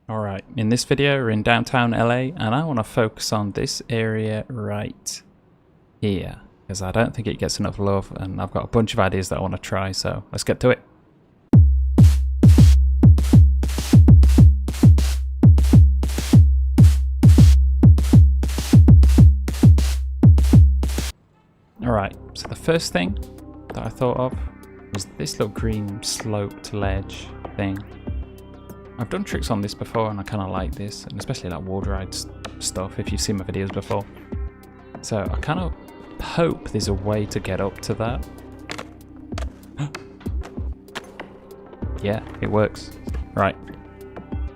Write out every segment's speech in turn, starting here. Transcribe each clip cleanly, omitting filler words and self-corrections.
Alright, in this video we're in downtown LA and I want to focus on this area right here because I don't think it gets enough love and I've got a bunch of ideas that I want to try, so let's get to it. Alright, so the first thing that I thought of was this little green sloped ledge thing. I've done tricks on this before and I kind of like this, and especially like wall ride stuff if you've seen my videos before. So I kind of hope there's a way to get up to that. Yeah, it works. Right.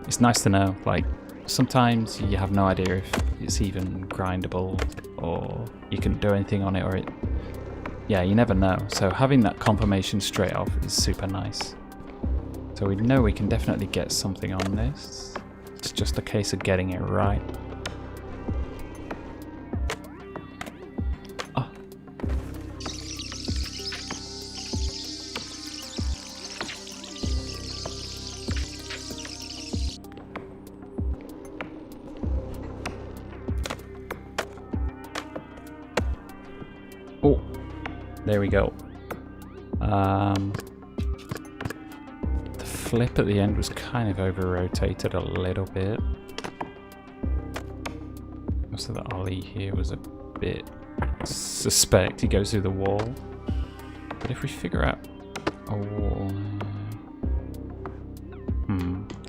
It's nice to know, like, sometimes you have no idea if it's even grindable or you can do anything on it, or it... Yeah, you never know. So having that confirmation straight off is super nice. So we know we can definitely get something on this. It's just a case of getting it right. Oh. Oh, there we go. Flip at the end was kind of over rotated a little bit. Also the ollie here was a bit suspect. He goes through the wall. But if we figure out a wall...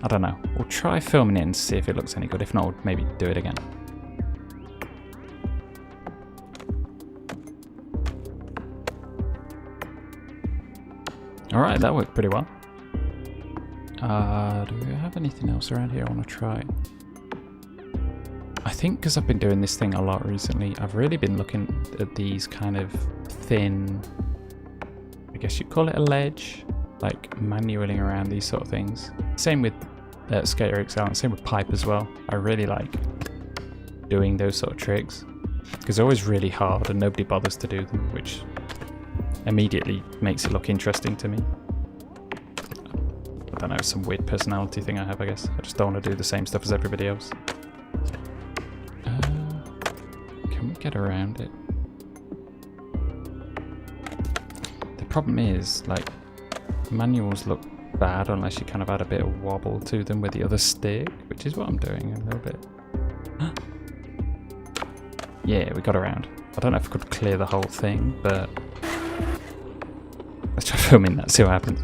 I don't know. We'll try filming it and see if it looks any good. If not, we'll maybe do it again. Alright, that worked pretty well. Do we have anything else around here I want to try? I think because I've been doing this thing a lot recently, I've really been looking at these kind of thin, I guess you'd call it a ledge, like manualing around these sort of things. Same with Skater XL and same with pipe as well. I really like doing those sort of tricks because they're always really hard and nobody bothers to do them, which immediately makes it look interesting to me. I don't know, some weird personality thing I have, I guess. I just don't want to do the same stuff as everybody else. Can we get around it? The problem is, like, manuals look bad unless you kind of add a bit of wobble to them with the other stick, which is what I'm doing a little bit. Yeah, we got around. I don't know if I could clear the whole thing, but let's try filming that, see what happens.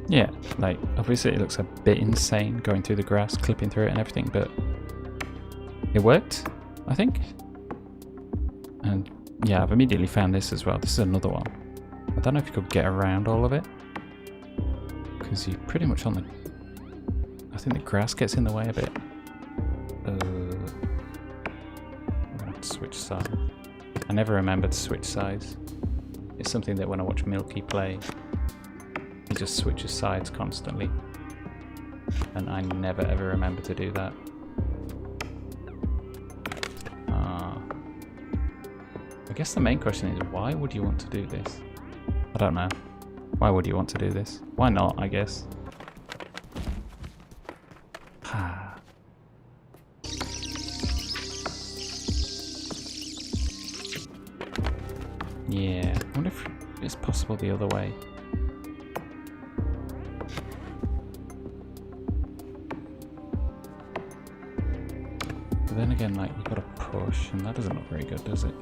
Yeah, like, obviously it looks a bit insane going through the grass, clipping through it and everything, but it worked, I think. And yeah, I've immediately found this as well. This is another one. I don't know if you could get around all of it, because you're pretty much on the... I think the grass gets in the way a bit. I'm going to switch sides. I never remember to switch sides. It's something that when I watch Milky play, he just switches sides constantly, and I never ever remember to do that. I guess the main question is, why would you want to do this? I don't know. Why would you want to do this? Why not, I guess? Yeah, I wonder if it's possible the other way. But then again, like, you've got to push, and that doesn't look very good, does it?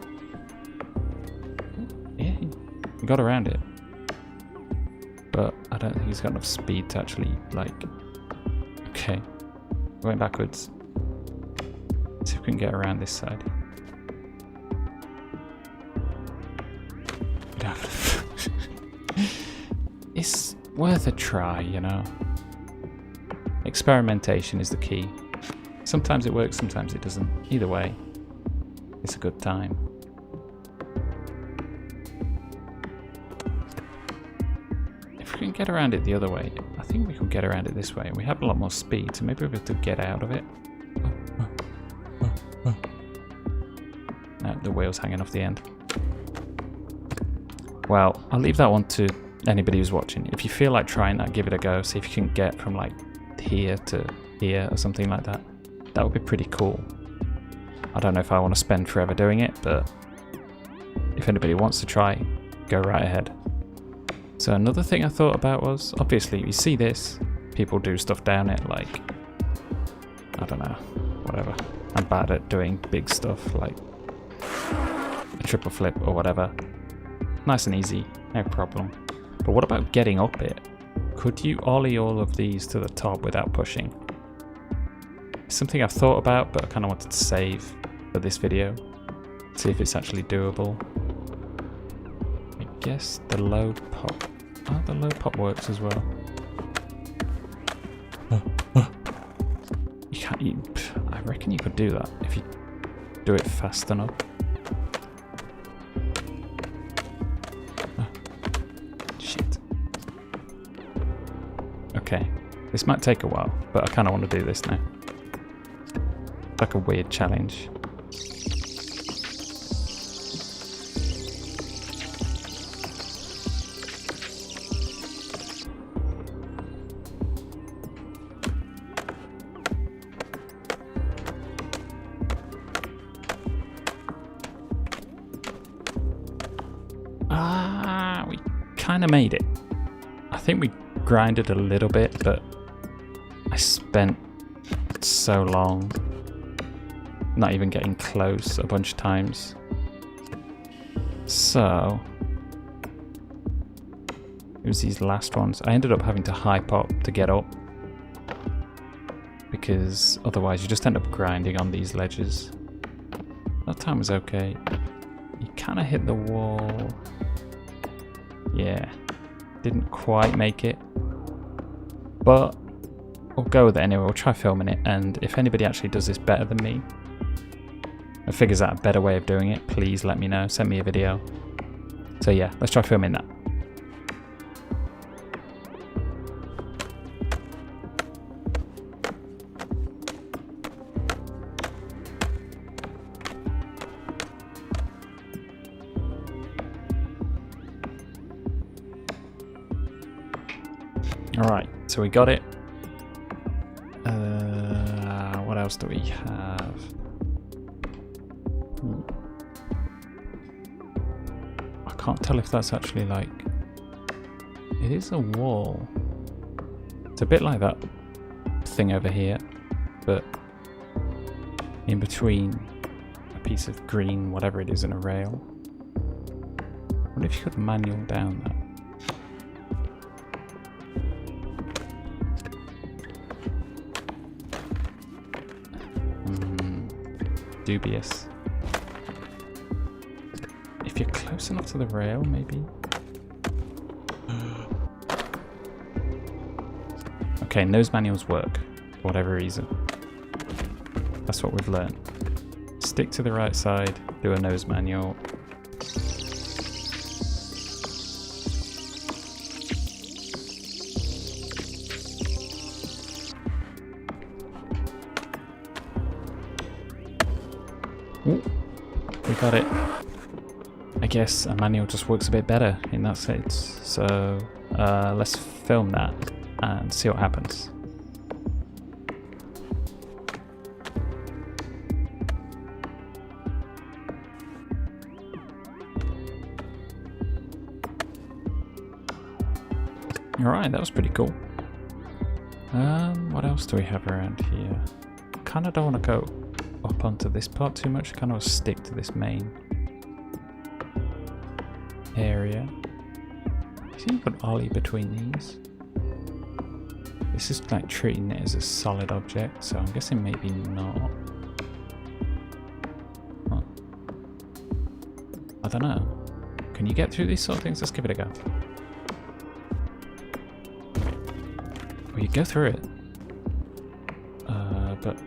Yeah, he got around it. But I don't think he's got enough speed to actually, like... Okay. Going backwards. Let's see if we can get around this side. It's worth a try, you know? Experimentation is the key. Sometimes it works, sometimes it doesn't. Either way, it's a good time. If we we can get around it the other way. I think we can get around it this way. We have a lot more speed, so maybe we'll be able to get out of it. No, the wheel's hanging off the end. Well, I'll leave that one to anybody who's watching. If you feel like trying that, give it a go. See if you can get from like here to here or something like that. That would be pretty cool. I don't know if I want to spend forever doing it, but if anybody wants to try, go right ahead. So another thing I thought about was, obviously you see this, people do stuff down it like, I don't know, whatever. I'm bad at doing big stuff like a triple flip or whatever. Nice and easy, no problem. But what about getting up it? Could you ollie all of these to the top without pushing? It's something I've thought about, but I kind of wanted to save for this video. See if it's actually doable. I guess the low pop. Oh, the low pop works as well. You can't. I reckon you could do that if you do it fast enough. Shit. Okay, this might take a while, but I kind of want to do this now. Like a weird challenge. We kind of made it. I think we grinded a little bit, but I spent so long not even getting close a bunch of times. So it was these last ones. I ended up having to hype up to get up because otherwise you just end up grinding on these ledges. That time was okay. You kind of hit the wall. Yeah, didn't quite make it, but we'll go with it anyway. We'll try filming it, and if anybody actually does this better than me and figures out a better way of doing it, please let me know. Send me a video. So yeah, let's try filming that. Alright, so we got it. What else do we have? I can't tell if that's actually like... It is a wall. It's a bit like that thing over here, but in between a piece of green, whatever it is, and a rail. I wonder if you could manual down that. Dubious. If you're close enough to the rail, maybe. Okay, nose manuals work for whatever reason. That's what we've learned. Stick to the right side, do a nose manual. Ooh, we got it. I guess a manual just works a bit better in that sense. So let's film that and see what happens. Alright, that was pretty cool. What else do we have around here? Kinda don't want to go up onto this part too much. I kind of stick to this main area. See, you could ollie between these. This is like treating it as a solid object, so I'm guessing maybe not. Huh. I don't know. Can you get through these sort of things? Let's give it a go. Well, you go through it. But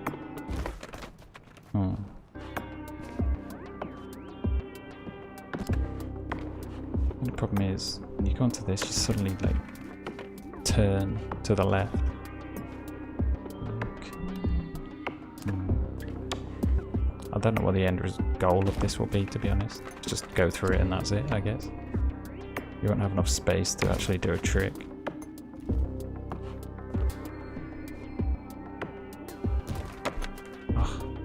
the problem is, when you go onto this, you suddenly like turn to the left. I don't know what the end goal of this will be, to be honest. Just go through it and that's it, I guess. You won't have enough space to actually do a trick. Ugh.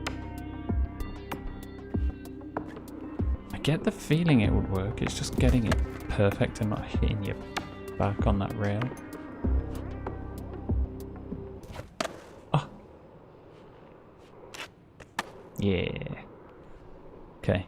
I get the feeling it would work, it's just getting it perfect and not hitting your back on that rail. Oh. Yeah. Okay.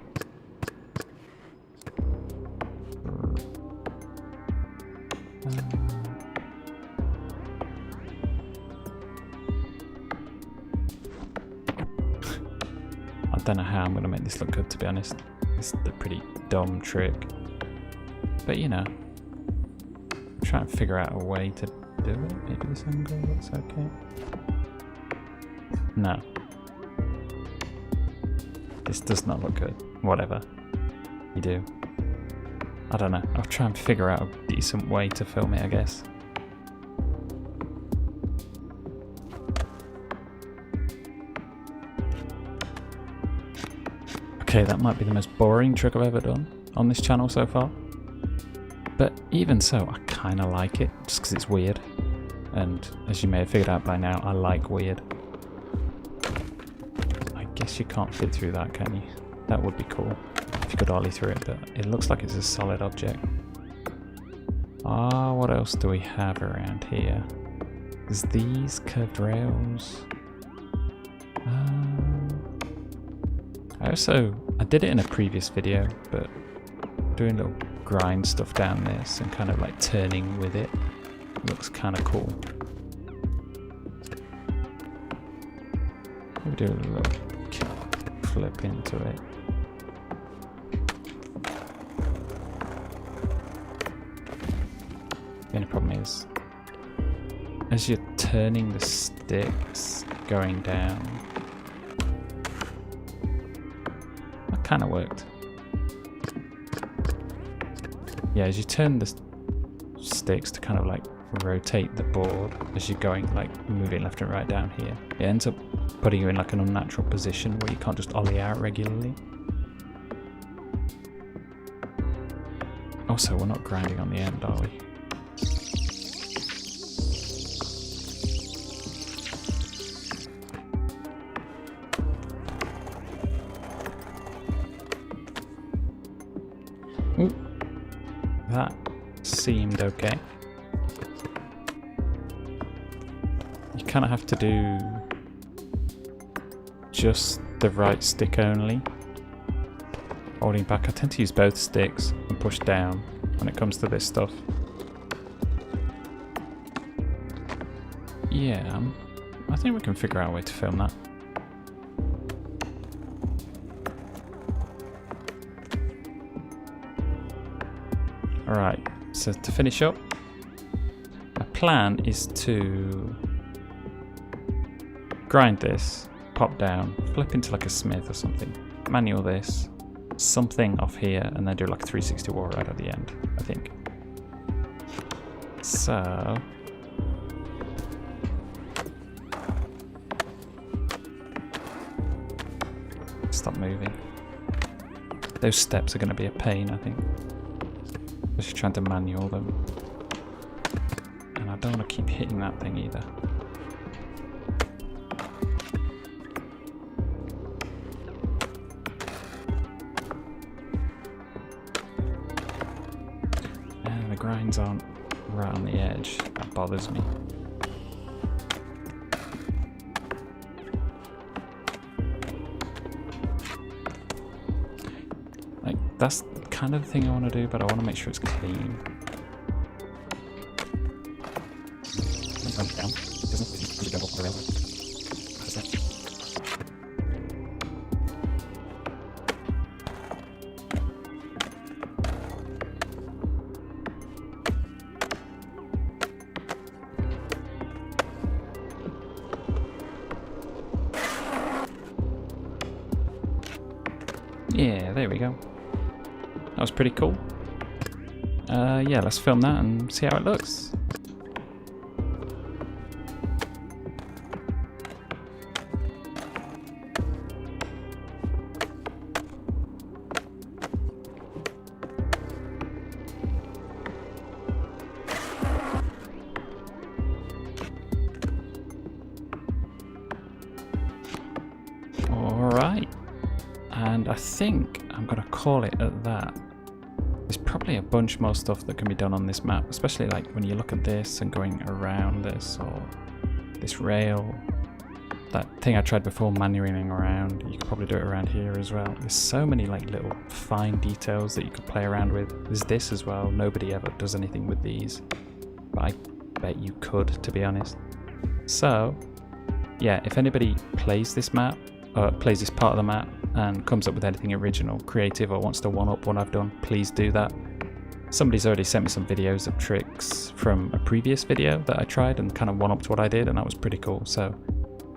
I don't know how I'm going to make this look good, to be honest. It's a pretty dumb trick. But you know, try and figure out a way to do it. Maybe this angle looks okay. No. This does not look good. Whatever you do. I don't know. I'll try and figure out a decent way to film it, I guess. Okay, that might be the most boring trick I've ever done on this channel so far. But even so, I kind of like it, just because it's weird. And as you may have figured out by now, I like weird. I guess you can't fit through that, can you? That would be cool if you could ollie through it, but it looks like it's a solid object. Ah, what else do we have around here? There's these curved rails. I did it in a previous video, but doing little grind stuff down this and kind of like turning with it looks kind of cool. Maybe do a little flip into it. The only problem is, as you're turning the sticks going down, that kind of worked. Yeah, as you turn the sticks to kind of like rotate the board as you're going, like moving left and right down here, it ends up putting you in like an unnatural position where you can't just ollie out regularly. Also, we're not grinding on the end, are we? Ooh. That seemed okay. You kind of have to do just the right stick only. Holding back, I tend to use both sticks and push down when it comes to this stuff. Yeah, I think we can figure out a way to film that. Alright, so to finish up, my plan is to grind this, pop down, flip into like a smith or something, manual this, something off here, and then do like a 360 wall ride at the end, I think. So... stop moving. Those steps are going to be a pain, I think. Just trying to manual them. And I don't want to keep hitting that thing either. And the grinds aren't right on the edge. That bothers me. Like, that's kind of the thing I want to do, but I want to make sure it's clean. Yeah, there we go. That was pretty cool. Yeah, let's film that and see how it looks. I think I'm going to call it at that. There's probably a bunch more stuff that can be done on this map, especially like when you look at this and going around this, or this rail. That thing I tried before, manualing around, you could probably do it around here as well. There's so many like little fine details that you could play around with. There's this as well. Nobody ever does anything with these, but I bet you could, to be honest. So yeah, if anybody plays this map, or plays this part of the map and comes up with anything original, creative, or wants to one-up what I've done, please do that. Somebody's already sent me some videos of tricks from a previous video that I tried and kind of one-upped what I did, and that was pretty cool. So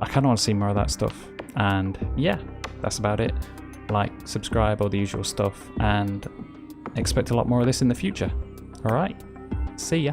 I kind of want to see more of that stuff. And yeah, that's about it. Like, subscribe, all the usual stuff, and expect a lot more of this in the future. All right, see ya.